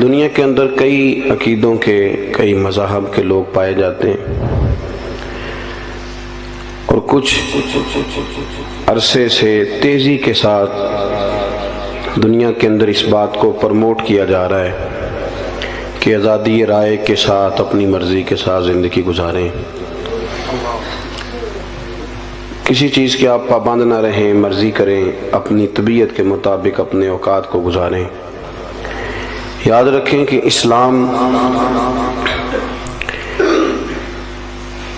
دنیا کے اندر کئی عقیدوں کے کئی مذاہب کے لوگ پائے جاتے ہیں، اور کچھ عرصے سے تیزی کے ساتھ دنیا کے اندر اس بات کو پروموٹ کیا جا رہا ہے کہ آزادی رائے کے ساتھ اپنی مرضی کے ساتھ زندگی گزاریں، کسی چیز کے آپ پابند نہ رہیں، مرضی کریں، اپنی طبیعت کے مطابق اپنے اوقات کو گزاریں۔ یاد رکھیں کہ اسلام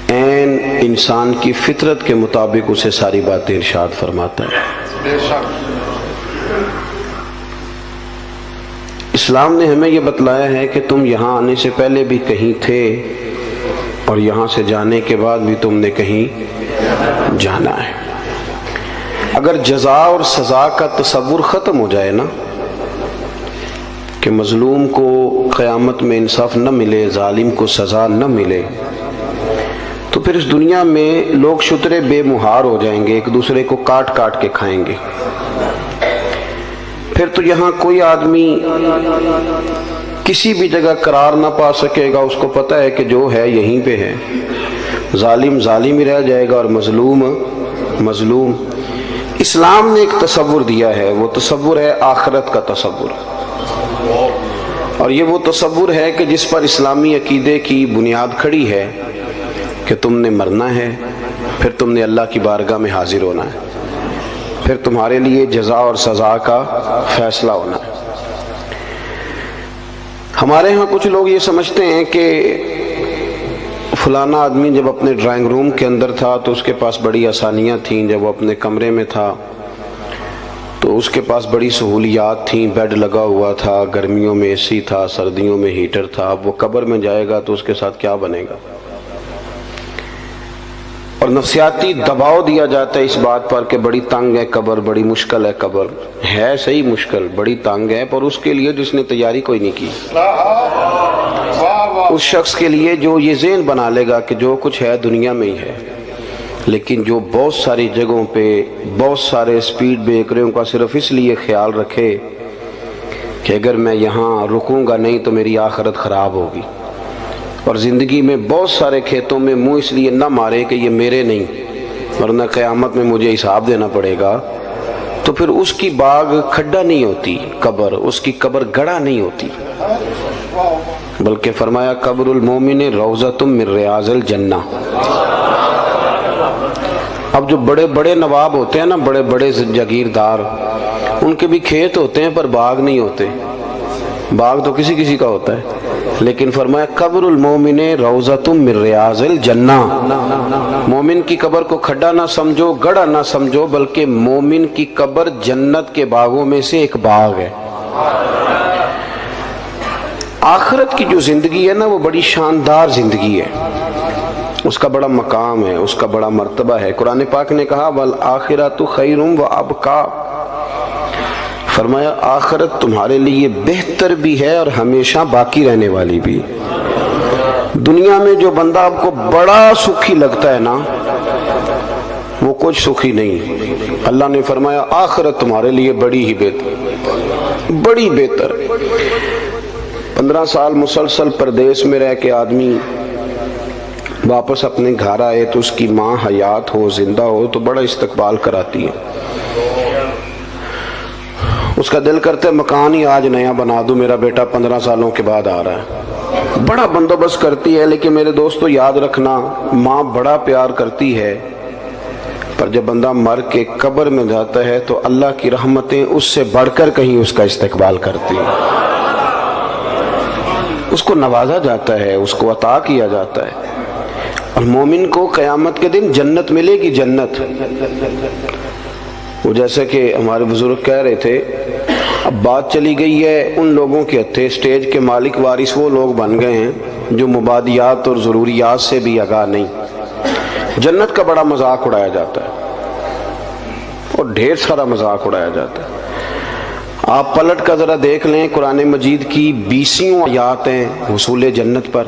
عین انسان کی فطرت کے مطابق اسے ساری باتیں ارشاد فرماتا ہے۔ اسلام نے ہمیں یہ بتلایا ہے کہ تم یہاں آنے سے پہلے بھی کہیں تھے، اور یہاں سے جانے کے بعد بھی تم نے کہیں جانا ہے۔ اگر جزا اور سزا کا تصور ختم ہو جائے نا، کہ مظلوم کو قیامت میں انصاف نہ ملے، ظالم کو سزا نہ ملے، تو پھر اس دنیا میں لوگ شترے بے مہار ہو جائیں گے، ایک دوسرے کو کاٹ کاٹ کے کھائیں گے۔ پھر تو یہاں کوئی آدمی کسی بھی جگہ قرار نہ پا سکے گا، اس کو پتہ ہے کہ جو ہے یہیں پہ ہے، ظالم ظالم ہی رہ جائے گا اور مظلوم مظلوم۔ اسلام نے ایک تصور دیا ہے، وہ تصور ہے آخرت کا تصور، اور یہ وہ تصور ہے کہ جس پر اسلامی عقیدے کی بنیاد کھڑی ہے کہ تم نے مرنا ہے، پھر تم نے اللہ کی بارگاہ میں حاضر ہونا ہے، پھر تمہارے لیے جزا اور سزا کا فیصلہ ہونا ہے۔ ہمارے ہاں کچھ لوگ یہ سمجھتے ہیں کہ فلانا آدمی جب اپنے ڈرائنگ روم کے اندر تھا تو اس کے پاس بڑی آسانیاں تھیں، جب وہ اپنے کمرے میں تھا تو اس کے پاس بڑی سہولیات تھیں، بیڈ لگا ہوا تھا، گرمیوں میں اے سی تھا، سردیوں میں ہیٹر تھا۔ اب وہ قبر میں جائے گا تو اس کے ساتھ کیا بنے گا؟ اور نفسیاتی دباؤ دیا جاتا ہے اس بات پر کہ بڑی تنگ ہے قبر، بڑی مشکل ہے قبر۔ ہے صحیح مشکل، بڑی تنگ ہے، پر اس کے لیے جس نے تیاری کوئی نہیں کی، اس شخص کے لیے جو یہ ذہن بنا لے گا کہ جو کچھ ہے دنیا میں ہی ہے، لیکن جو بہت ساری جگہوں پہ بہت سارے سپیڈ بریکروں کا صرف اس لیے خیال رکھے کہ اگر میں یہاں رکوں گا نہیں تو میری آخرت خراب ہوگی، اور زندگی میں بہت سارے کھیتوں میں منہ اس لیے نہ مارے کہ یہ میرے نہیں ورنہ قیامت میں مجھے حساب دینا پڑے گا، تو پھر اس کی باغ کھڈا نہیں ہوتی قبر، اس کی قبر گڑھا نہیں ہوتی، بلکہ فرمایا قبر المومن روضۃ من ریاض الجنہ۔ اب جو بڑے بڑے نواب ہوتے ہیں نا، بڑے بڑے جاگیردار، ان کے بھی کھیت ہوتے ہیں پر باغ نہیں ہوتے، باغ تو کسی کسی کا ہوتا ہے، لیکن فرمایا قبر المومن روضۃ من ریاض الجنہ۔ مومن کی قبر کو کھڈا نہ سمجھو، گڑھا نہ سمجھو، بلکہ مومن کی قبر جنت کے باغوں میں سے ایک باغ ہے۔ آخرت کی جو زندگی ہے نا، وہ بڑی شاندار زندگی ہے، اس کا بڑا مقام ہے، اس کا بڑا مرتبہ ہے۔ قرآن پاک نے کہا وَالْآخِرَةُ خَيْرٌ وَأَبْقَىٰ، فرمایا آخرت تمہارے لیے بہتر بھی ہے اور ہمیشہ باقی رہنے والی بھی۔ دنیا میں جو بندہ آپ کو بڑا سکھی لگتا ہے نا، وہ کچھ سکھی نہیں۔ اللہ نے فرمایا آخرت تمہارے لیے بڑی ہی بہتر، بڑی بہتر۔ 15 سال مسلسل پردیس میں رہ کے آدمی واپس اپنے گھر آئے تو اس کی ماں حیات ہو، زندہ ہو، تو بڑا استقبال کراتی ہے، اس کا دل کرتا ہے مکان ہی آج نیا بنا دوں، میرا بیٹا 15 سالوں کے بعد آ رہا ہے، بڑا بندوبست کرتی ہے۔ لیکن میرے دوستو یاد رکھنا، ماں بڑا پیار کرتی ہے، پر جب بندہ مر کے قبر میں جاتا ہے تو اللہ کی رحمتیں اس سے بڑھ کر کہیں اس کا استقبال کرتی ہیں، اس کو نوازا جاتا ہے، اس کو عطا کیا جاتا ہے۔ اور مومن کو قیامت کے دن جنت ملے گی، جنت۔ وہ جیسا کہ ہمارے بزرگ کہہ رہے تھے، اب بات چلی گئی ہے ان لوگوں کے ہتھے، اسٹیج کے مالک وارث وہ لوگ بن گئے ہیں جو مبادیات اور ضروریات سے بھی آگاہ نہیں۔ جنت کا بڑا مذاق اڑایا جاتا ہے، اور ڈھیر سارا مذاق اڑایا جاتا ہے۔ آپ پلٹ کا ذرا دیکھ لیں، قرآن مجید کی 20 آیات ہیں حصول جنت پر۔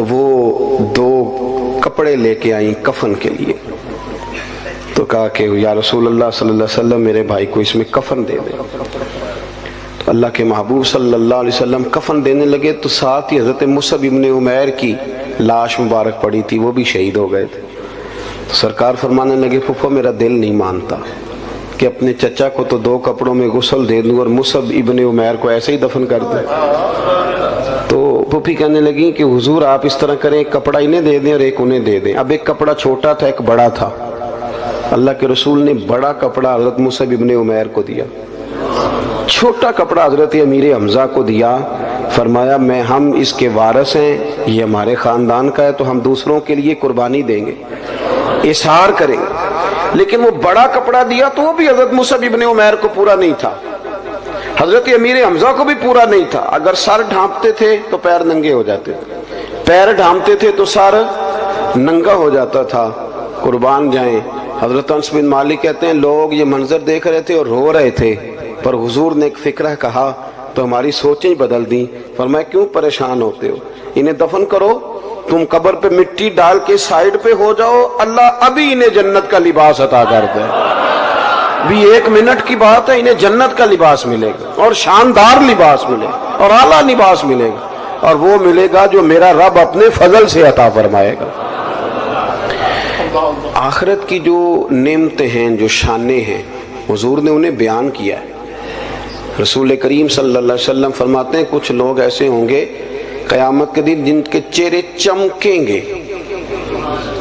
تو وہ 2 کپڑے لے کے آئیں کفن کے لیے. تو کہا کہ یا رسول اللہ صلی اللہ علیہ وسلم میرے بھائی کو اس میں کفن دے دیں. تو اللہ کے محبوب صلی اللہ علیہ وسلم کفن دینے لگے تو ساتھ ہی حضرت مصعب ابن عمیر کی لاش مبارک پڑی تھی، وہ بھی شہید ہو گئے تھے. تو سرکار فرمانے لگے پھپھو میرا دل نہیں مانتا کہ اپنے چچا کو تو 2 کپڑوں میں غسل دے دوں اور مصعب ابن عمیر کو ایسے ہی دفن کر دوں. تو پھوپھی کہنے لگی کہ حضور آپ اس طرح کریں، ایک کپڑا انہیں دے دیں اور ایک انہیں دے دیں. اب ایک کپڑا چھوٹا تھا ایک بڑا تھا. اللہ کے رسول نے بڑا کپڑا حضرت مصعب ابن عمیر کو دیا، چھوٹا کپڑا حضرت امیر حمزہ کو دیا. فرمایا میں ہم اس کے وارث ہیں، یہ ہمارے خاندان کا ہے تو ہم دوسروں کے لیے قربانی دیں گے، اظہار کریں گے. لیکن وہ بڑا کپڑا دیا تو وہ بھی حضرت مصعب ابن عمیر کو پورا نہیں تھا، حضرت امیر حمزہ کو بھی پورا نہیں تھا. اگر سر ڈھانپتے تھے تو پیر ننگے ہو جاتے تھے، پیر ڈھانپتے تھے تو سر ننگا ہو جاتا تھا. قربان جائیں. حضرت انس بن مالک کہتے ہیں لوگ یہ منظر دیکھ رہے تھے اور رو رہے تھے، پر حضور نے ایک فکرہ کہا تو ہماری سوچیں بدل دیں. فرمایا کیوں پریشان ہوتے ہو، انہیں دفن کرو، تم قبر پہ مٹی ڈال کے سائیڈ پہ ہو جاؤ، اللہ ابھی انہیں جنت کا لباس عطا کر دے. بھی 1 منٹ کی بات ہے، انہیں جنت کا لباس ملے گا اور شاندار لباس ملے گا اور اعلیٰ لباس ملے گا، اور وہ ملے گا جو میرا رب اپنے فضل سے عطا فرمائے گا. آخرت کی جو نعمتیں ہیں، جو شانیں ہیں، حضور نے انہیں بیان کیا ہے. رسول کریم صلی اللہ علیہ وسلم فرماتے ہیں کچھ لوگ ایسے ہوں گے قیامت کے دن جن کے چہرے چمکیں گے،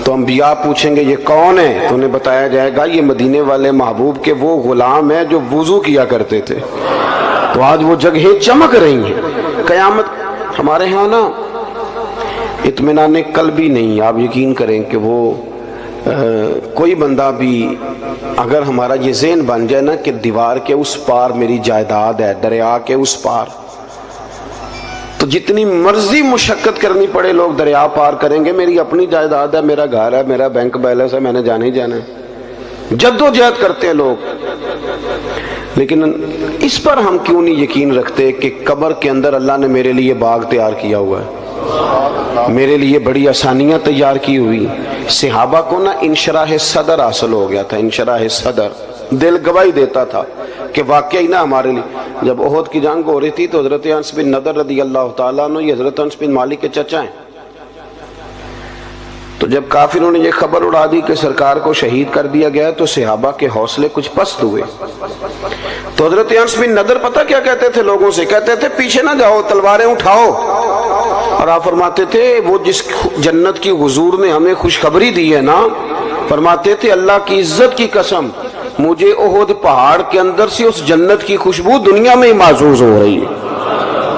تو انبیاء پوچھیں گے یہ کون ہے؟ تو انہیں بتایا جائے گا یہ مدینے والے محبوب کے وہ غلام ہیں جو وضو کیا کرتے تھے. تو آج وہ جگہیں چمک رہی ہیں. قیامت ہمارے ہاں نا اطمینان قلبی نہیں. آپ یقین کریں کہ وہ کوئی بندہ بھی اگر ہمارا یہ ذہن بن جائے نا کہ دیوار کے اس پار میری جائیداد ہے، دریا کے اس پار، تو جتنی مرضی مشقت کرنی پڑے لوگ دریا پار کریں گے. میری اپنی جائیداد ہے، میرا گھر ہے، میرا بینک بیلنس ہے، میں نے جانا ہی جانا ہے. جدوجہد کرتے ہیں لوگ. لیکن اس پر ہم کیوں نہیں یقین رکھتے کہ قبر کے اندر اللہ نے میرے لیے باغ تیار کیا ہوا ہے، میرے لیے بڑی آسانیاں تیار کی ہوئی. صحابہ کو نا انشراح صدر حاصل ہو گیا تھا. انشراح صدر، دل گواہی دیتا تھا کہ واقعی نا ہمارے لیے. جب احد کی جنگ ہو رہی تھی تو حضرت انس بن نضر رضی اللہ تعالیٰ عنہ، یہ حضرت انس بن مالک کے چچا ہیں، تو جب کافروں نے یہ خبر اڑا دی کہ سرکار کو شہید کر دیا گیا تو صحابہ کے حوصلے کچھ پست ہوئے. تو حضرت انس بن نضر پتہ کیا کہتے تھے لوگوں سے؟ کہتے تھے پیچھے نہ جاؤ، تلواریں اٹھاؤ. اور آپ فرماتے تھے وہ جس جنت کی حضور نے ہمیں خوشخبری دی ہے نا، فرماتے تھے اللہ کی عزت کی قسم مجھے احد پہاڑ کے اندر سے اس جنت کی خوشبو دنیا میں ہی محسوس ہو رہی ہے.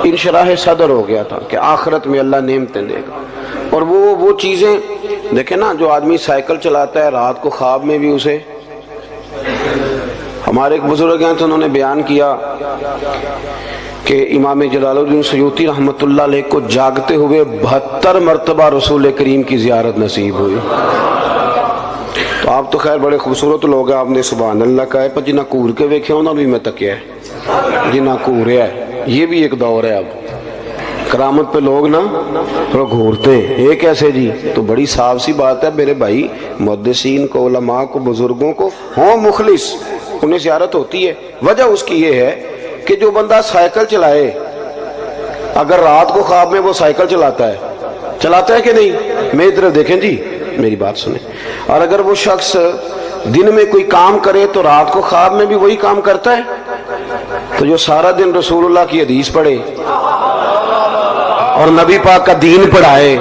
انشراح صدر ہو گیا تھا کہ آخرت میں اللہ نعمتیں دے گا. اور وہ چیزیں دیکھیں نا، جو آدمی سائیکل چلاتا ہے رات کو خواب میں بھی اسے، ہمارے ایک بزرگ ہیں تو انہوں نے بیان کیا کہ امام جلال الدین سیوطی رحمۃ اللہ علیہ کو جاگتے ہوئے 72 مرتبہ رسول کریم کی زیارت نصیب ہوئی. تو آپ تو خیر بڑے خوبصورت لوگ ہیں، آپ نے سبحان اللہ کہا ہے، پر جنہ کور کے ویکھے ہونا بھی میں تکیا ہے، جنہ کوریا ہے. یہ بھی ایک دور ہے. اب کرامت پہ لوگ نا تھوڑا گھورتے ہیں. یہ کیسے جی؟ تو بڑی صاف سی بات ہے میرے بھائی، محدثین کو، علماء کو، بزرگوں کو ہوں مخلص، انہیں زیارت ہوتی ہے. وجہ اس کی یہ ہے کہ جو بندہ سائیکل چلائے، اگر رات کو خواب میں وہ سائیکل چلاتا ہے کہ نہیں؟ میری طرف دیکھیں جی، میری بات سنیں. اور اگر وہ شخص دن میں کوئی کام کرے تو رات کو خواب میں بھی وہی کام کرتا ہے. تو جو سارا دن رسول اللہ کی حدیث پڑھے اور نبی پاک کا دین پڑھائے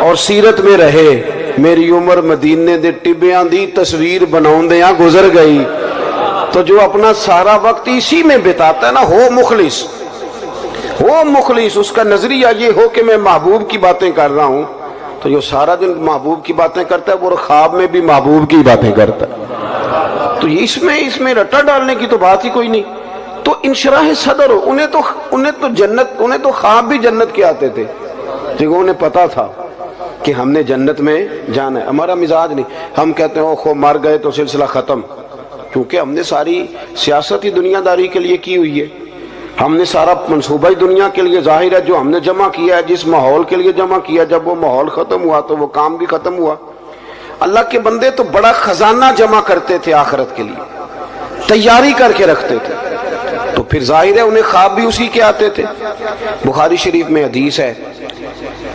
اور سیرت میں رہے، میری عمر مدینے دے ٹبیاں دی تصویر بناؤندیاں گزر گئی. تو جو اپنا سارا وقت اسی میں بتاتا ہے نا، ہو مخلص، اس کا نظریہ یہ ہو کہ میں محبوب کی باتیں کر رہا ہوں. تو جو سارا دن محبوب کی باتیں کرتا ہے وہ خواب میں بھی محبوب کی باتیں کرتا ہے. تو اس میں رٹا ڈالنے کی تو بات ہی کوئی نہیں. تو انشراح صدر ہو. انہیں تو خواب بھی جنت کے آتے تھے، کیونکہ انہیں پتا تھا کہ ہم نے جنت میں جانا ہے. ہمارا مزاج نہیں، ہم کہتے ہیں او مر گئے تو سلسلہ ختم، کیونکہ ہم نے ساری سیاست ہی دنیا داری کے لیے کی ہوئی ہے. ہم نے سارا منصوبہ ہی دنیا کے لیے ظاہر ہے جو ہم نے جمع کیا ہے، جس ماحول کے لیے جمع کیا، جب وہ ماحول ختم ہوا تو وہ کام بھی ختم ہوا۔ اللہ کے بندے تو بڑا خزانہ جمع کرتے تھے آخرت کے لیے، تیاری کر کے رکھتے تھے، تو پھر ظاہر ہے انہیں خواب بھی اسی کے آتے تھے۔ بخاری شریف میں حدیث ہے،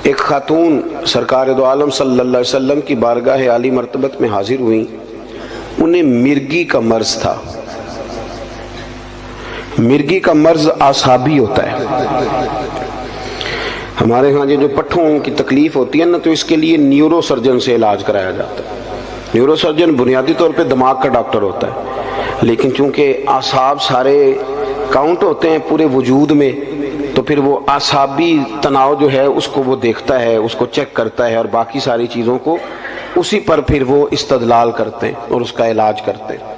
ایک خاتون سرکار دو عالم صلی اللہ علیہ وسلم کی بارگاہ عالی مرتبت میں حاضر ہوئیں، انہیں مرگی کا مرض تھا۔ مرگی کا مرض اعصابی ہوتا ہے۔ ہمارے ہاں جو پٹھوں کی تکلیف ہوتی ہے نا، تو اس کے لیے نیورو سرجن سے علاج کرایا جاتا ہے۔ نیورو سرجن بنیادی طور پہ دماغ کا ڈاکٹر ہوتا ہے، لیکن چونکہ اعصاب سارے کاؤنٹ ہوتے ہیں پورے وجود میں، تو پھر وہ اعصابی تناؤ جو ہے اس کو وہ دیکھتا ہے، اس کو چیک کرتا ہے، اور باقی ساری چیزوں کو اسی پر پھر وہ استدلال کرتے ہیں اور اس کا علاج کرتے ہیں۔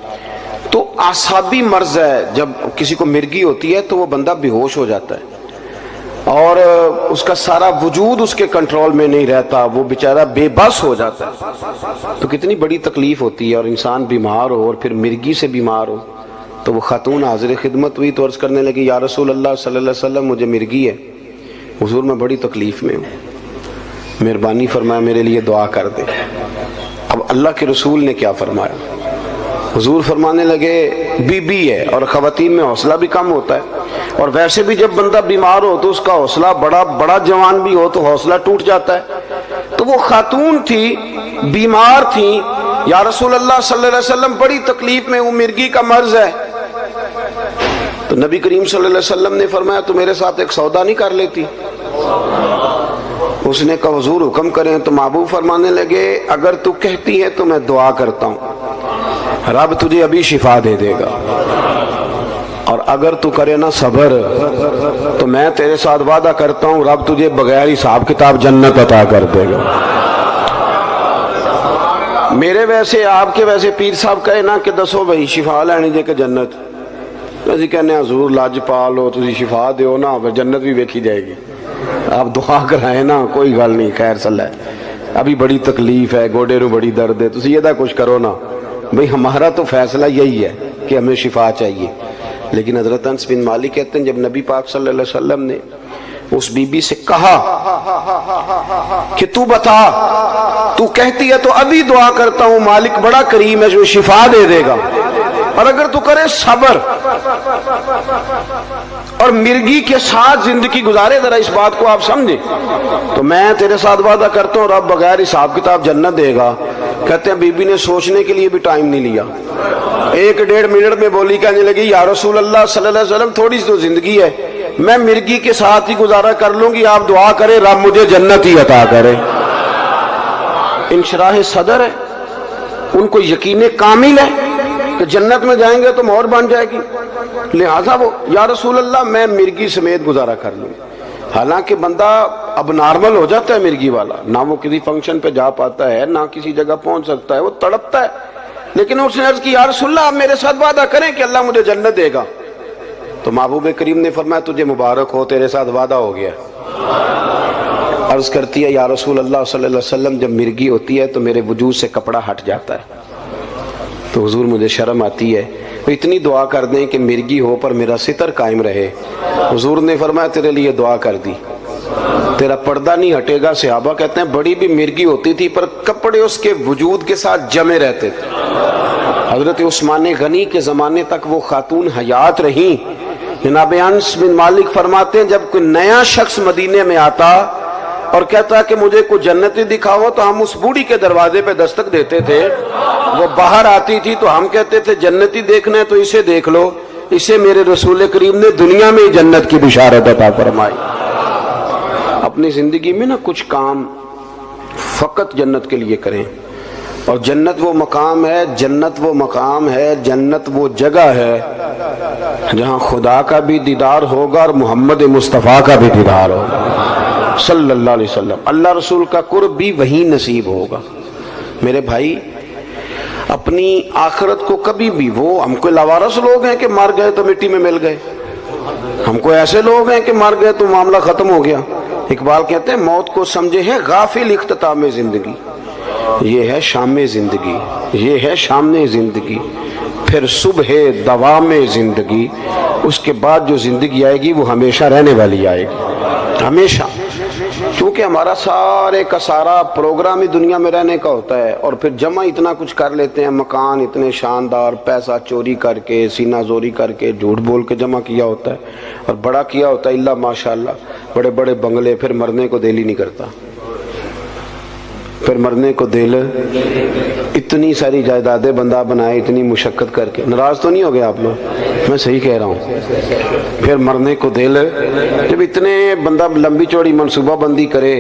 تو اعصابی مرض ہے، جب کسی کو مرگی ہوتی ہے تو وہ بندہ بے ہوش ہو جاتا ہے اور اس کا سارا وجود اس کے کنٹرول میں نہیں رہتا، وہ بیچارہ بے بس ہو جاتا ہے۔ تو کتنی بڑی تکلیف ہوتی ہے، اور انسان بیمار ہو اور پھر مرگی سے بیمار ہو۔ تو وہ خاتون حاضر خدمت ہوئی تو عرض کرنے لگی، یا رسول اللہ صلی اللہ علیہ وسلم مجھے مرگی ہے، حضور میں بڑی تکلیف میں ہوں، مہربانی فرمایا میرے لیے دعا کر دے۔ اب اللہ کے رسول نے کیا فرمایا؟ حضور فرمانے لگے بی بی ہے، اور خواتین میں حوصلہ بھی کم ہوتا ہے، اور ویسے بھی جب بندہ بیمار ہو تو اس کا حوصلہ بڑا جوان بھی ہو تو حوصلہ ٹوٹ جاتا ہے۔ تو وہ خاتون تھی، بیمار تھی، یا رسول اللہ صلی اللہ علیہ وسلم بڑی تکلیف میں ہوں، مرگی کا مرض ہے۔ تو نبی کریم صلی اللہ علیہ وسلم نے فرمایا تو میرے ساتھ ایک سودا نہیں کر لیتی؟ اس نے کہا حضور حکم کریں۔ تو محبوب فرمانے لگے اگر تو کہتی ہے تو میں دعا کرتا ہوں، رب تجھے ابھی شفا دے دے گا، اور اگر تو کرے نا صبر تو میں تیرے ساتھ وعدہ کرتا ہوں رب تجھے بغیر حساب کتاب جنت عطا کر دے گا۔ میرے ویسے آپ کے ویسے پیر صاحب کہے نا کہ دسو بھائی شفا لینی جے کہ جنت، اسی کہنے حضور لاج پالو تجھے شفا دیو نا، جنت بھی ویکھی جائے گی، آپ دعا کرائیں نا، کوئی گل نہیں، خیر صلی اللہ، ابھی بڑی تکلیف ہے، گوڑے رو بڑی درد ہے، تسی یہ دا کچھ کرو نا۔ بھئی ہمارا تو فیصلہ یہی ہے کہ ہمیں شفا چاہیے۔ لیکن حضرت انس بن مالک کہتے ہیں جب نبی پاک صلی اللہ علیہ وسلم نے اس بی بی سے کہا کہ تو بتا، تو کہتی ہے تو ابھی دعا کرتا ہوں، مالک بڑا کریم ہے جو شفا دے دے گا، اور اگر تو کرے صبر اور مرگی کے ساتھ زندگی گزارے، ذرا اس بات کو آپ سمجھیں، تو میں تیرے ساتھ وعدہ کرتا ہوں رب بغیر حساب کتاب جنت دے گا۔ کہتے ہیں بی بی نے سوچنے کے لیے بھی ٹائم نہیں لیا، 1-1.5 منٹ میں بولی، کہنے لگی یا رسول اللہ صلی اللہ علیہ وسلم تھوڑی سی تو زندگی ہے، میں مرگی کے ساتھ ہی گزارا کر لوں گی، آپ دعا کریں رب مجھے جنت ہی عطا کرے۔ انشراح صدر ہے، ان کو یقین کامل ہے کہ جنت میں جائیں گے تو مہر بن جائے گی، لہذا وہ یا رسول اللہ میں مرگی سمیت گزارا کر لوں۔ حالانکہ بندہ اب نارمل ہو جاتا ہے مرگی والا، نہ وہ کسی فنکشن پہ جا پاتا ہے، نہ کسی جگہ پہنچ سکتا ہے، وہ تڑپتا ہے، لیکن اس نے عرض کی یا رسول اللہ آپ میرے ساتھ وعدہ کریں کہ اللہ مجھے جنت دے گا۔ تو محبوب کریم نے فرمایا تجھے مبارک ہو، تیرے ساتھ وعدہ ہو گیا۔ عرض کرتی ہے یا رسول اللہ صلی اللہ علیہ وسلم جب مرگی ہوتی ہے تو میرے وجود سے کپڑا ہٹ جاتا ہے، تو حضور مجھے شرم آتی ہے، تو اتنی دعا کر دیں کہ مرگی ہو پر میرا ستر قائم رہے۔ حضور نے فرمایا تیرے لیے دعا کر دی، تیرا پردہ نہیں ہٹے گا۔ صحابہ کہتے ہیں بڑی بھی مرگی ہوتی تھی پر کپڑے اس کے وجود کے ساتھ جمے رہتے تھے۔ حضرت عثمان غنی کے زمانے تک وہ خاتون حیات رہیں۔ جناب انس بن مالک فرماتے ہیں جب کوئی نیا شخص مدینے میں آتا اور کہتا کہ مجھے کوئی جنتی دکھاؤ تو ہم اس بوڑھی کے دروازے پہ دستک دیتے تھے، وہ باہر آتی تھی تو ہم کہتے تھے جنتی دیکھنا ہے تو اسے دیکھ لو، اسے میرے رسول کریم نے دنیا میں ہی جنت کی بشارت عطا فرمائی۔ اپنی زندگی میں نا کچھ کام فقط جنت کے لیے کریں، اور جنت وہ مقام ہے، جنت وہ مقام ہے، جنت وہ جگہ ہے جہاں خدا کا بھی دیدار ہوگا اور محمد مصطفیٰ کا بھی دیدار ہوگا صلی اللہ علیہ وسلم، اللہ رسول کا قرب بھی وہی نصیب ہوگا۔ میرے بھائی اپنی آخرت کو کبھی بھی، وہ ہم کوئی لاوارث لوگ ہیں کہ مر گئے تو مٹی میں مل گئے، ہم کوئی ایسے لوگ ہیں کہ مر گئے تو معاملہ ختم ہو گیا۔ اقبال کہتے ہیں موت کو سمجھے ہیں غافل اختتام زندگی، یہ ہے شام زندگی، یہ ہے شام زندگی، پھر صبح دوام زندگی، اس کے بعد جو زندگی آئے گی وہ ہمیشہ رہنے والی آئے گی، ہمیشہ۔ کیونکہ ہمارا سارے کا سارا پروگرام ہی دنیا میں رہنے کا ہوتا ہے، اور پھر جمع اتنا کچھ کر لیتے ہیں، مکان اتنے شاندار، پیسہ چوری کر کے، سینہ زوری کر کے، جھوٹ بول کے جمع کیا ہوتا ہے، اور بڑا کیا ہوتا ہے اللہ ماشاءاللہ، بڑے بڑے بنگلے، پھر مرنے کو دل ہی نہیں کرتا، پھر مرنے کو دل، اتنی ساری جائیدادیں بندہ بنائے اتنی مشقت کر کے۔ ناراض تو نہیں ہو گئے آپ لوگ؟ میں صحیح کہہ رہا ہوں، پھر مرنے کو دل، جب اتنے بندہ لمبی چوڑی منصوبہ بندی کرے،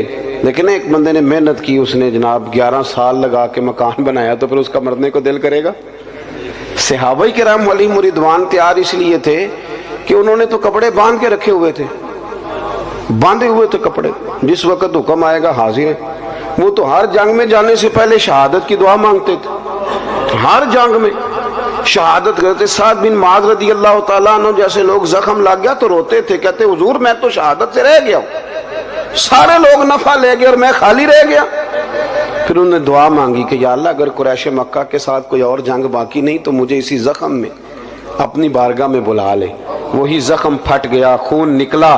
لیکن ایک بندے نے محنت کی، اس نے جناب 11 سال لگا کے مکان بنایا، تو پھر اس کا مرنے کو دل کرے گا؟ صحابہ کرام علیہم رضوان تیار اس لیے تھے کہ انہوں نے تو کپڑے باندھ کے رکھے ہوئے تھے، باندھے ہوئے تھے کپڑے، جس وقت حکم آئے گا حاضر ہے۔ وہ تو ہر جنگ میں جانے سے پہلے شہادت کی دعا مانگتے تھے، ہر جنگ میں شہادت کرتے۔ سعد بن معاذ رضی اللہ تعالیٰ عنہ جیسے لوگ زخم لگ گیا تو روتے تھے، کہتے حضور میں تو شہادت سے رہ گیا ہوں، سارے لوگ نفع لے گئے اور میں خالی رہ گیا۔ پھر انہوں نے دعا مانگی کہ یا اللہ اگر قریش مکہ کے ساتھ کوئی اور جنگ باقی نہیں تو مجھے اسی زخم میں اپنی بارگاہ میں بلا لے۔ وہی زخم پھٹ گیا، خون نکلا۔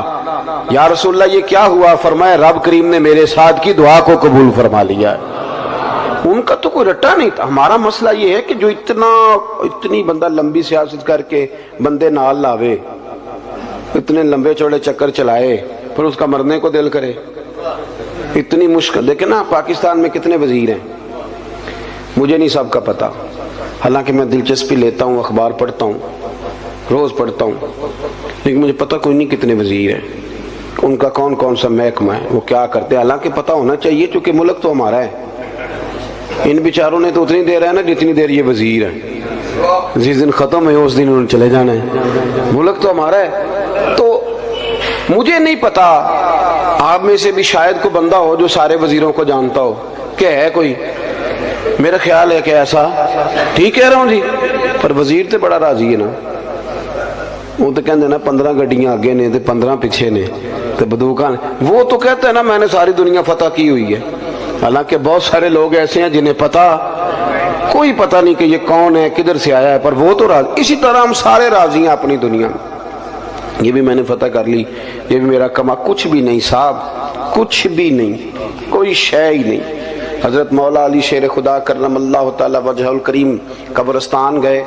یا رسول اللہ یہ کیا ہوا؟ فرمایا رب کریم نے میرے ساتھ کی دعا کو قبول فرما لیا ہے۔ ان کا تو کوئی رٹا نہیں تھا۔ ہمارا مسئلہ یہ ہے کہ جو اتنی بندہ لمبی سیاست کر کے بندے نال لاوے، اتنے لمبے چوڑے چکر چلائے، پھر اس کا مرنے کو دل کرے، اتنی مشکل۔ دیکھیں نا پاکستان میں کتنے وزیر ہیں، مجھے نہیں سب کا پتا، حالانکہ میں دلچسپی لیتا ہوں، اخبار پڑھتا ہوں، روز پڑھتا ہوں، لیکن مجھے پتہ کوئی نہیں کتنے وزیر ہیں، ان کا کون کون سا محکمہ ہے، وہ کیا کرتے ہیں۔ حالانکہ پتہ ہونا چاہیے چونکہ ملک تو ہمارا ہے۔ ان بیچاروں نے تو اتنی دیر ہے نا جتنی دیر یہ وزیر ہیں، جس دن ختم ہے اس دن انہوں نے چلے جانا ہے، ملک تو ہمارا ہے۔ تو مجھے نہیں پتا، آپ میں سے بھی شاید کوئی بندہ ہو جو سارے وزیروں کو جانتا ہو کہ ہے کوئی، میرا خیال ہے کہ ایسا، ٹھیک کہہ رہا ہوں جی، پر وزیر تو بڑا راضی ہے نا، وہ تو کہتے ہیں نا 15 گڈیاں آگے نے 15 پیچھے نے تو بدوکاں، وہ تو کہتے ہیں نا میں نے ساری دنیا فتح کی ہوئی ہے۔ حالانکہ بہت سارے لوگ ایسے ہیں جنہیں کوئی پتہ نہیں کہ یہ کون ہے، کدھر سے آیا ہے، پر وہ تو راضی۔ اسی طرح ہم سارے راضی ہیں اپنی دنیا میں، یہ بھی میں نے فتح کر لی، یہ بھی میرا کما، کچھ بھی نہیں صاحب، کچھ بھی نہیں، کوئی شے ہی نہیں۔ حضرت مولا علی شیر خدا کرم اللہ تعالی وجہ الکریم قبرستان گئے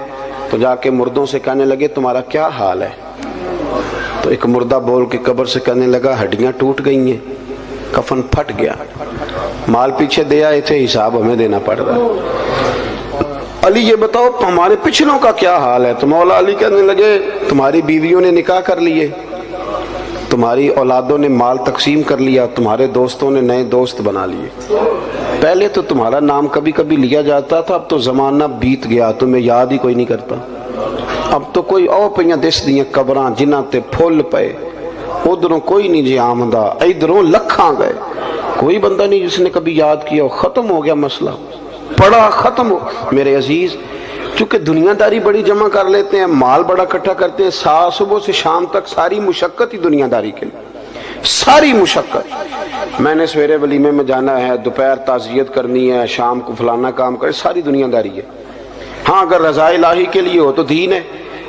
تو جا کے مردوں سے کہنے لگے تمہارا کیا حال ہے؟ تو ایک مردہ بول کے قبر سے کہنے لگا ہڈیاں ٹوٹ گئی ہیں، کفن پھٹ گیا، مال پیچھے دے آئے تھے، حساب ہمیں دینا پڑ رہا ہے۔ علی یہ بتاؤ ہمارے پچھلوں کا کیا حال ہے؟ تو مولا علی کہنے لگے تمہاری بیویوں نے نکاح کر لیے، تمہاری اولادوں نے مال تقسیم کر لیا، تمہارے دوستوں نے نئے دوست بنا لیے، پہلے تو تمہارا نام کبھی کبھی لیا جاتا تھا، اب تو زمانہ بیت گیا، تمہیں یاد ہی کوئی نہیں کرتا، اب تو کوئی او پیاں دس دیاں قبراں جنہ تے پھول پے، ادھروں کوئی نہیں جی آمدہ، ادھروں لکھاں گئے، کوئی بندہ نہیں جس نے کبھی یاد کیا، ختم ہو گیا مسئلہ، پڑا ختم ہو۔ میرے عزیز چونکہ دنیا داری بڑی جمع کر لیتے ہیں، مال بڑا اکٹھا کرتے ہیں، صبح سے شام تک ساری مشقت ہی دنیا داری کے لیے، ساری مشقت، میں نے سویرے ولیمے میں جانا ہے، دوپہر تعزیت کرنی ہے، شام کو فلانا کام کرے، ساری دنیا داری ہے۔ ہاں اگر رضا الہی کے لیے ہو تو دین ہے،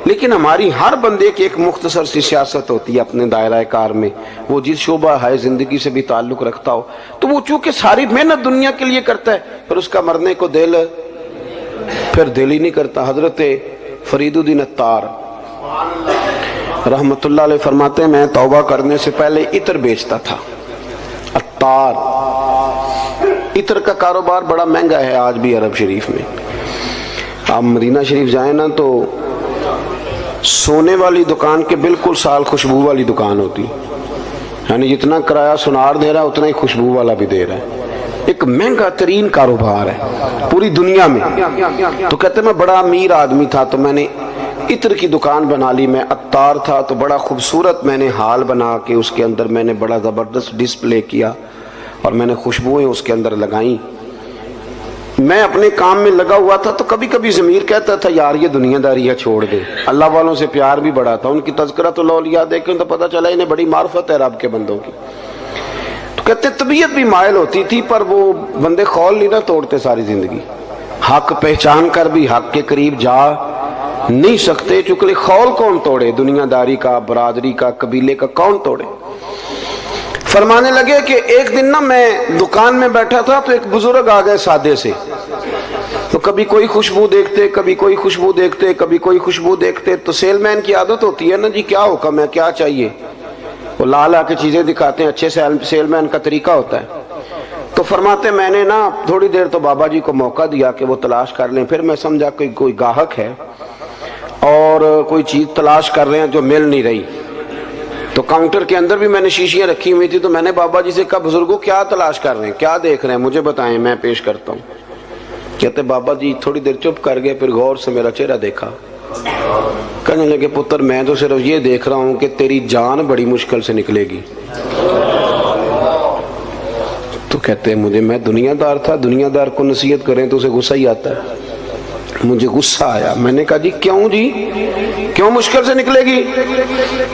لیکن ہماری ہر بندے کی ایک مختصر سی سیاست ہوتی ہے اپنے دائرہ کار میں، وہ جس شعبہ ہے زندگی سے بھی تعلق رکھتا ہو، تو وہ چونکہ ساری محنت دنیا کے لیے کرتا ہے، پھر اس کا مرنے کو دل ہی نہیں کرتا۔ حضرت فرید الدین عطار رحمت اللہ علیہ فرماتے ہیں میں توبہ کرنے سے پہلے عطر بیچتا تھا۔ عطار، عطر کا کاروبار بڑا مہنگا ہے آج بھی عرب شریف میں۔ آپ مدینہ شریف جائیں نا تو سونے والی دکان کے بالکل سال خوشبو والی دکان ہوتی، یعنی جتنا کرایہ سنار دے رہا ہے اتنا ہی خوشبو والا بھی دے رہا ہے، ایک مہنگا ترین کاروبار ہے پوری دنیا میں۔ تو کہتے میں بڑا امیر آدمی تھا تو میں نے عطر کی دکان بنا لی، میں عطار تھا تو بڑا خوبصورت میں نے ہال بنا کے اس کے اندر میں نے بڑا زبردست ڈسپلے کیا اور میں نے خوشبوئیں اس کے اندر لگائیں۔ میں اپنے کام میں لگا ہوا تھا تو کبھی کبھی ضمیر کہتا تھا یار یہ دنیا داری ہے چھوڑ دے، اللہ والوں سے پیار بھی بڑا تھا، ان کی تذکرۃ الاولیاء دیکھیں تو پتہ چلا انہیں بڑی معرفت ہے رب کے بندوں کی۔ تو کہتے طبیعت بھی مائل ہوتی تھی پر وہ بندے خول نہیں نہ توڑتے ساری زندگی، حق پہچان کر بھی حق کے قریب جا نہیں سکتے، چونکہ خول کون توڑے؟ دنیا داری کا، برادری کا، قبیلے کا کون توڑے؟ فرمانے لگے کہ ایک دن نا میں دکان میں بیٹھا تھا تو ایک بزرگ آ گئے سادے سے، تو کبھی کوئی خوشبو دیکھتے، کبھی کوئی خوشبو دیکھتے، کبھی کوئی خوشبو دیکھتے، تو سیل مین کی عادت ہوتی ہے نا جی کیا حکم ہے، کیا چاہیے، وہ لا لا کے چیزیں دکھاتے ہیں، اچھے سیل مین کا طریقہ ہوتا ہے۔ تو فرماتے میں نے نا تھوڑی دیر تو بابا جی کو موقع دیا کہ وہ تلاش کر لیں، پھر میں سمجھا کہ کوئی گاہک ہے اور کوئی چیز تلاش کر رہے ہیں جو مل نہیں رہی، تو کاؤنٹر کے اندر بھی میں نے شیشیاں رکھی ہوئی تھی، تو میں نے بابا جی سے کہا بزرگوں کیا تلاش کر رہے ہیں، کیا دیکھ رہے ہیں، مجھے بتائیں میں پیش کرتا ہوں۔ کہتے بابا جی تھوڑی دیر چپ کر گئے، پھر غور سے میرا چہرہ دیکھا، کہنے لگے پتر میں تو صرف یہ دیکھ رہا ہوں کہ تیری جان بڑی مشکل سے نکلے گی۔ تو کہتے ہیں مجھے، میں دنیا دار تھا، دنیا دار کو نصیحت کریں تو اسے غصہ ہی آتا ہے، مجھے غصہ آیا، میں نے کہا جی کیوں مشکل سے نکلے گی؟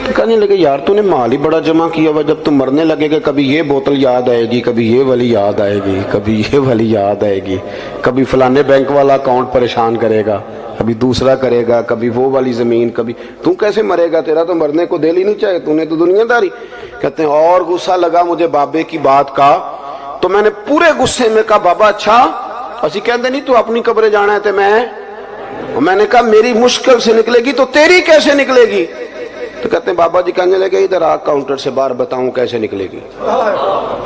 تو کہنے لگے یار تو نے مال ہی بڑا جمع کیا ہوا، جب تم مرنے لگے گا کبھی یہ بوتل یاد آئے گی، کبھی یہ والی یاد آئے گی، کبھی یہ والی یاد آئے گی، کبھی فلانے بینک والا اکاؤنٹ پریشان کرے گا، کبھی دوسرا کرے گا، کبھی وہ والی زمین، کبھی تو کیسے مرے گا، تیرا تو مرنے کو دل ہی نہیں چاہے، تو نے تو دنیا داری۔ کہتے ہیں اور غصہ لگا مجھے بابے کی بات کا، تو میں نے پورے غصے میں کہا بابا اچھا اسی کہتے نہیں تو اپنی قبریں جانا ہے تے میں نے کہا میری مشکل سے نکلے گی تو تیری کیسے نکلے گی؟ تو کہتے ہیں بابا جی کہنے لگے ادھر آ کاؤنٹر سے باہر بتاؤں کیسے نکلے گی،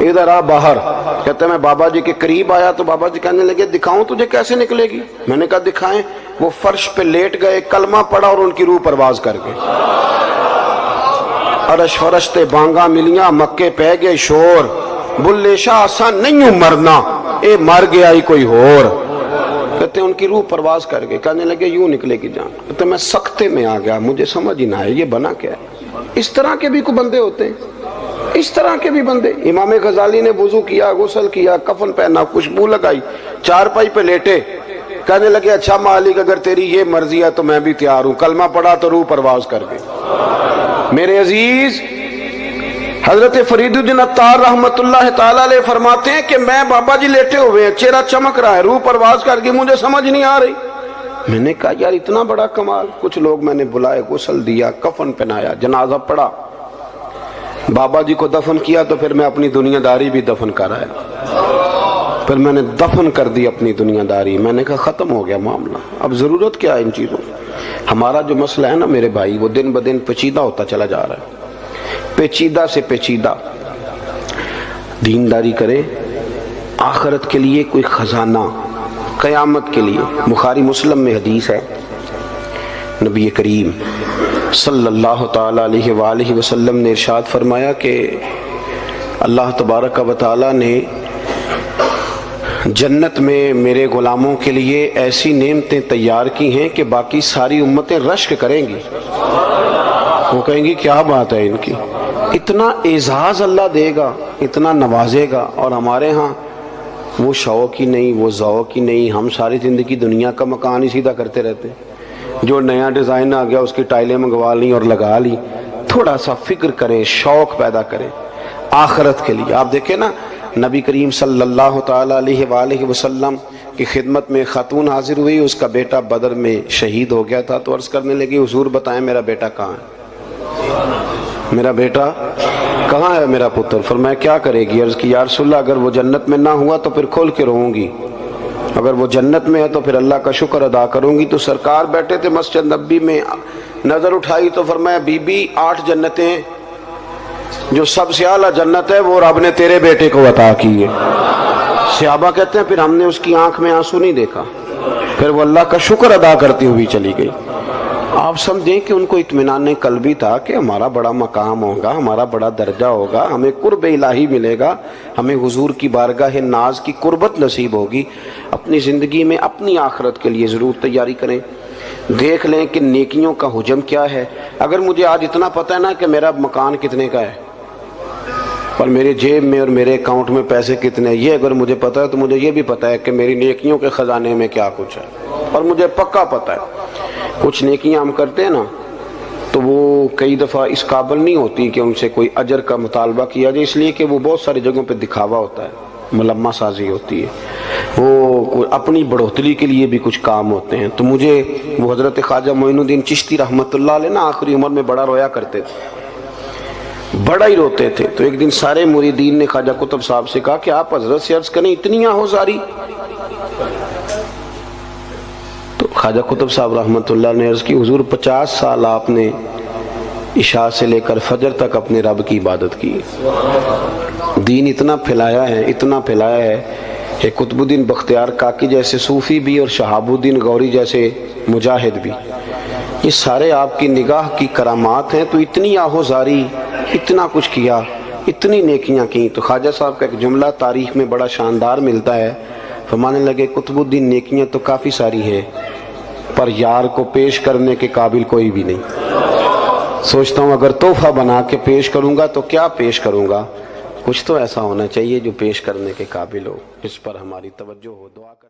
ادھر آ باہر۔ کہتے ہیں میں بابا جی کے قریب آیا تو بابا جی کہنے لگے دکھاؤں تجھے کیسے نکلے گی؟ میں نے کہا دکھائیں۔ وہ فرش پہ لیٹ گئے، کلمہ پڑا اور ان کی روح پرواز کر گئے، عرش فرشتے بانگا ملیاں، مکے پہ گئے شور، بلے شاہ آسان نہیں ہوں مرنا، اے مر گیا ہی کوئی ہور۔ کہتے ہیں ان کی روح پرواز کر گئے، کہنے لگے یوں نکلے گی جان۔ کہتے ہیں میں سختے میں آ گیا، مجھے سمجھ ہی نہ آئے یہ بنا کیا ہے۔ اس طرح کے بھی کوئی بندے ہوتے ہیں، اس طرح کے بھی بندے۔ امام غزالی نے وضو کیا، غسل کیا، کفن پہنا، خوشبو لگائی، چارپائی پہ لیٹے، کہنے لگے اچھا مالک اگر تیری یہ مرضی ہے تو میں بھی تیار ہوں، کلمہ پڑھا تو روح پرواز کر گئی۔ میرے عزیز حضرت فرید الدین عطار رحمت اللہ تعالیٰ علیہ فرماتے ہیں کہ میں بابا جی لیٹے ہوئے ہیں، چہرہ چمک رہا ہے، روح پرواز کر کے مجھے سمجھ نہیں آ رہی۔ میں نے کہا یار اتنا بڑا کمال۔ کچھ لوگ میں نے بلائے، غسل دیا، کفن پہنایا، جنازہ پڑھا، بابا جی کو دفن کیا، تو پھر میں اپنی دنیا داری بھی دفن کر آیا، پھر میں نے دفن کر دی اپنی دنیا داری۔ میں نے کہا ختم ہو گیا معاملہ، اب ضرورت کیا ہے ان چیزوں۔ ہمارا جو مسئلہ ہے نا میرے بھائی، وہ دن بدن پیچیدہ ہوتا چلا جا رہا ہے، پیچیدہ سے پیچیدہ۔ دینداری کرے، آخرت کے لیے کوئی خزانہ، قیامت کے لیے۔ بخاری مسلم میں حدیث ہے، نبی کریم صلی اللہ تعالی علیہ وآلہ وسلم نے ارشاد فرمایا کہ اللہ تبارک و تعالی نے جنت میں میرے غلاموں کے لیے ایسی نعمتیں تیار کی ہیں کہ باقی ساری امتیں رشک کریں گی، وہ کہیں گی کیا بات ہے ان کی، اتنا اعزاز اللہ دے گا، اتنا نوازے گا، اور ہمارے ہاں وہ شوق ہی نہیں، وہ ذوق ہی نہیں۔ ہم ساری زندگی دنیا کا مکان ہی سیدھا کرتے رہتے، جو نیا ڈیزائن آ گیا اس کی ٹائلیں منگوا لیں اور لگا لی۔ تھوڑا سا فکر کریں، شوق پیدا کریں آخرت کے لیے۔ آپ دیکھیں نا نبی کریم صلی اللہ تعالی علیہ وآلہ وسلم کی خدمت میں خاتون حاضر ہوئی، اس کا بیٹا بدر میں شہید ہو گیا تھا، تو عرض کرنے لگی حضور بتائیں میرا بیٹا کہاں ہے، میرا بیٹا کہاں ہے میرا پتر؟ فرمایا کیا کرے گی؟ عرض کی یا رسول اللہ اگر وہ جنت میں نہ ہوا تو پھر کھول کے روؤں گی، اگر وہ جنت میں ہے تو پھر اللہ کا شکر ادا کروں گی۔ تو سرکار بیٹھے تھے مسجد نبی میں، نظر اٹھائی تو فرمایا بی بی 8 جنتیں، جو سب سے اعلیٰ جنت ہے وہ رب نے تیرے بیٹے کو عطا کی ہے۔ صحابہ کہتے ہیں پھر ہم نے اس کی آنکھ میں آنسو نہیں دیکھا، پھر وہ اللہ کا شکر ادا کرتی ہوئی چلی گئی۔ آپ سمجھیں کہ ان کو اطمینان قلبی تھا کہ ہمارا بڑا مقام ہوگا، ہمارا بڑا درجہ ہوگا، ہمیں قرب الہی ملے گا، ہمیں حضور کی بارگاہ ناز کی قربت نصیب ہوگی۔ اپنی زندگی میں اپنی آخرت کے لیے ضرور تیاری کریں، دیکھ لیں کہ نیکیوں کا حجم کیا ہے۔ اگر مجھے آج اتنا پتہ ہے نا کہ میرا مکان کتنے کا ہے اور میرے جیب میں اور میرے اکاؤنٹ میں پیسے کتنے، یہ اگر مجھے پتہ ہے تو مجھے یہ بھی پتہ ہے کہ میری نیکیوں کے خزانے میں کیا کچھ ہے، اور مجھے پکا پتہ ہے کچھ نیکیاں ہم کرتے ہیں نا تو وہ کئی دفعہ اس قابل نہیں ہوتی کہ ان سے کوئی اجر کا مطالبہ کیا جائے، اس لیے کہ وہ بہت ساری جگہوں پہ دکھاوا ہوتا ہے۔ ملمہ سازی ہوتی ہے، وہ اپنی بڑھوتری کے لیے بھی کچھ کام ہوتے ہیں۔ تو مجھے وہ حضرت خواجہ معین الدین چشتی رحمۃ اللہ علیہ نا آخری عمر میں بڑا رویا کرتے تھے، بڑا ہی روتے تھے۔ تو ایک دن سارے مریدین نے خواجہ قطب صاحب سے کہا کہ آپ حضرت سے عرض کریں اتنی آہوزاری؟ تو خواجہ قطب صاحب رحمۃ اللہ نے عرض کی حضور 50 سال آپ نے عشاء سے لے کر فجر تک اپنے رب کی عبادت کی، دین اتنا پھیلایا ہے، اتنا پھیلایا ہے کہ قطب الدین بختیار کاکی جیسے صوفی بھی اور شہاب الدین غوری جیسے مجاہد بھی، یہ سارے آپ کی نگاہ کی کرامات ہیں۔ تو اتنی آہوزاری، اتنا کچھ کیا، اتنی نیکیاں کی۔ تو خواجہ صاحب کا ایک جملہ تاریخ میں بڑا شاندار ملتا ہے، فرمانے لگے قطب الدین نیکیاں تو کافی ساری ہیں پر یار کو پیش کرنے کے قابل کوئی بھی نہیں۔ سوچتا ہوں اگر تحفہ بنا کے پیش کروں گا تو کیا پیش کروں گا، کچھ تو ایسا ہونا چاہیے جو پیش کرنے کے قابل ہو، اس پر ہماری توجہ ہو۔ دعا کر